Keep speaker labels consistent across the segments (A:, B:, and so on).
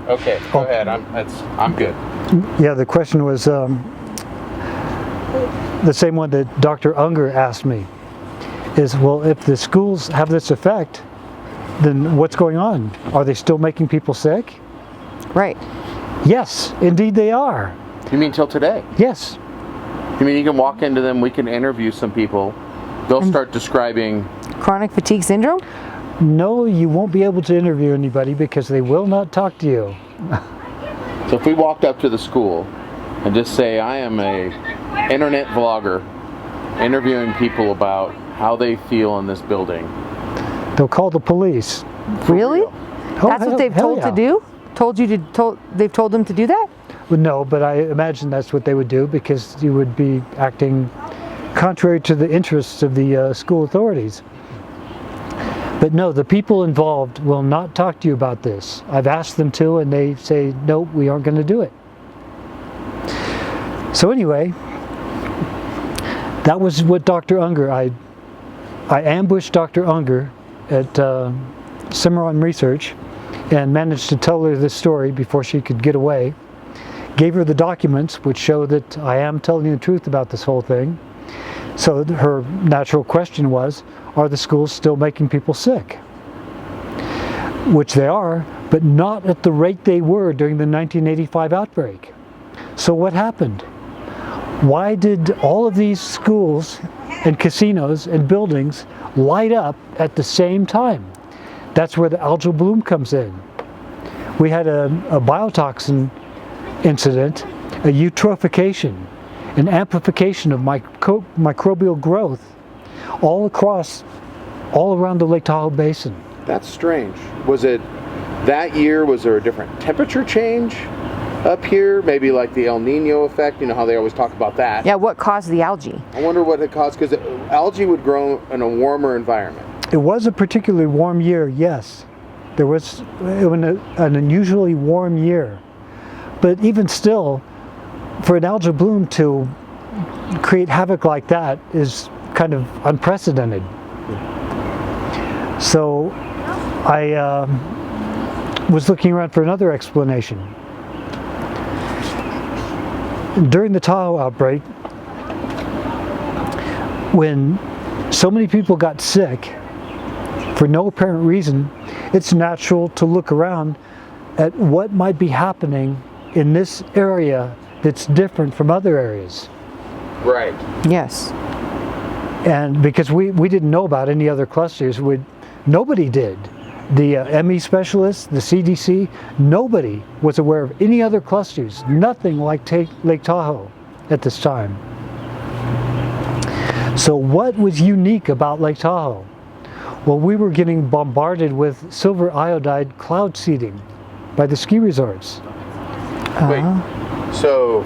A: Okay, go ahead. I'm good.
B: Yeah, the question was the same one that Dr. Unger asked me. Is, well, if the schools have this effect, then what's going on? Are they still making people sick?
C: Right.
B: Yes, indeed they are.
A: You mean till today?
B: Yes.
A: You mean you can walk into them, we can interview some people, they'll start describing...
C: Chronic fatigue syndrome?
B: No, you won't be able to interview anybody because they will not talk to you.
A: So if we walked up to the school and just say, I am a internet vlogger interviewing people about how they feel in this building.
B: They'll call the police.
C: Really?
B: Oh,
C: That's what they've told to do? They've told them to do that?
B: Well, no, but I imagine that's what they would do because you would be acting contrary to the interests of the school authorities. But no, the people involved will not talk to you about this. I've asked them to, and they say, no, we aren't going to do it. So anyway, that was what Dr. Unger, I ambushed Dr. Unger at Cimarron Research and managed to tell her this story before she could get away. Gave her the documents which show that I am telling the truth about this whole thing. So her natural question was, are the schools still making people sick? Which they are, but not at the rate they were during the 1985 outbreak. So what happened? Why did all of these schools and casinos and buildings light up at the same time? That's where the algal bloom comes in. We had a biotoxin incident, a eutrophication, an amplification of microbial growth all around the Lake Tahoe Basin.
A: That's strange. Was it that year, was there a different temperature change up here? Maybe like the El Nino effect, you know how they always talk about that.
C: Yeah, what caused the algae?
A: I wonder what it caused, because algae would grow in a warmer environment.
B: It was a particularly warm year, yes. There was an unusually warm year. But even still, for an algal bloom to create havoc like that is kind of unprecedented. So I was looking around for another explanation. During the Tahoe outbreak, when so many people got sick for no apparent reason, it's natural to look around at what might be happening in this area that's different from other areas.
A: Right.
C: Yes.
B: And because we didn't know about any other clusters, nobody did. The ME specialists, the CDC, nobody was aware of any other clusters, nothing like Lake Tahoe at this time. So what was unique about Lake Tahoe? Well, we were getting bombarded with silver iodide cloud seeding by the ski resorts.
A: Wait, so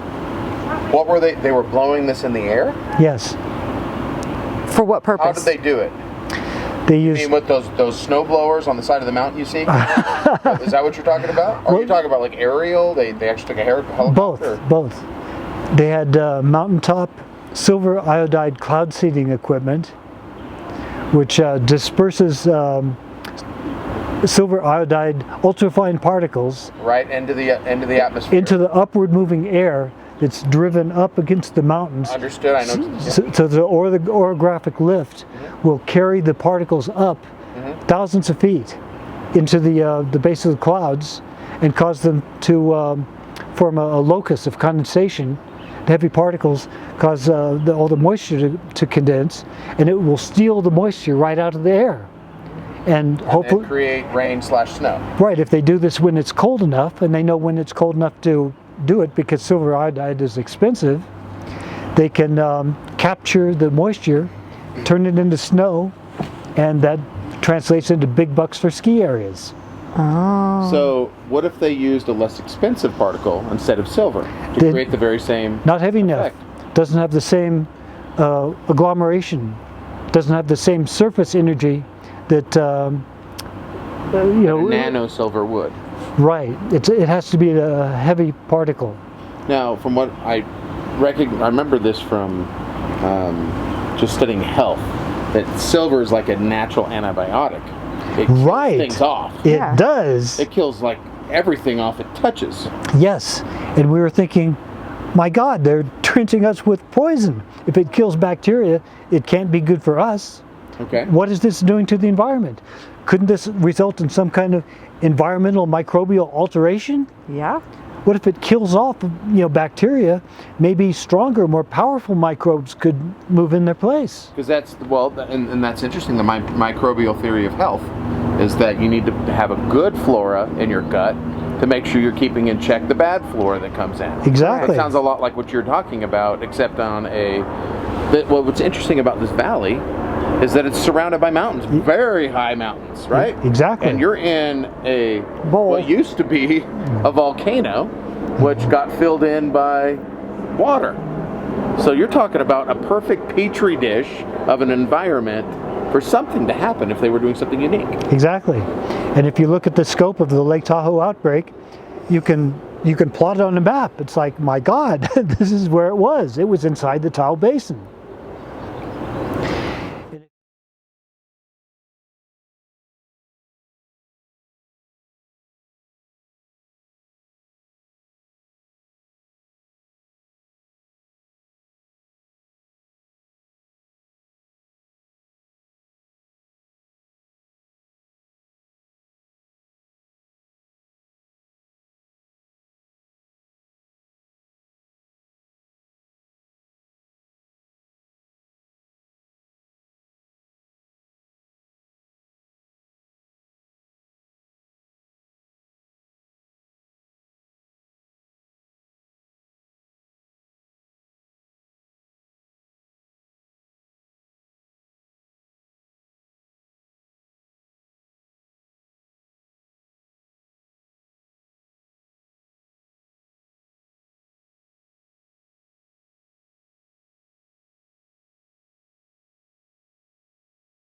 A: what were they? They were blowing this in the air?
B: Yes.
C: For what purpose?
A: How did they do it?
B: They
A: You
B: used
A: mean with those snow blowers on the side of the mountain you see? Is that what you're talking about? Or are you talking about like aerial? They actually took a helicopter?
B: both. They had mountaintop silver iodide cloud seeding equipment, which disperses silver iodide ultrafine particles
A: right into the atmosphere,
B: into the upward moving air that's driven up against the mountains.
A: Understood. I know.
B: So the orographic lift will carry the particles up thousands of feet into the base of the clouds and cause them to form a locus of condensation. The heavy particles cause all the moisture to condense, and it will steal the moisture right out of the air. And hopefully
A: create rain/snow.
B: Right, if they do this when it's cold enough, and they know when it's cold enough to do it because silver iodide is expensive, they can capture the moisture, turn it into snow, and that translates into big bucks for ski areas.
C: Oh.
A: So what if they used a less expensive particle instead of silver to create the very same
B: Not heavy
A: effect?
B: enough. Doesn't have the same agglomeration. Doesn't have the same surface energy that
A: Nano silver would.
B: Right. It has to be a heavy particle.
A: Now, from what I remember this from just studying health, that silver is like a natural antibiotic. It kills things off.
B: It does.
A: It kills like everything off it touches.
B: Yes, and we were thinking, my God, they're drenching us with poison. If it kills bacteria, it can't be good for us.
A: Okay.
B: What is this doing to the environment? Couldn't this result in some kind of environmental microbial alteration?
C: Yeah.
B: What if it kills off, bacteria? Maybe stronger, more powerful microbes could move in their place.
A: Because that's, well, and that's interesting. The microbial theory of health is that you need to have a good flora in your gut to make sure you're keeping in check the bad flora that comes in.
B: Exactly.
A: It sounds a lot like what you're talking about, except on well, what's interesting about this valley is that it's surrounded by mountains, very high mountains, right?
B: Exactly.
A: And you're in a
C: Bowl.
A: what used to be a volcano, which got filled in by water. So you're talking about a perfect petri dish of an environment for something to happen if they were doing something unique.
B: Exactly. And if you look at the scope of the Lake Tahoe outbreak, you can plot it on a map. It's like, my God, this is where it was. It was inside the Tahoe Basin.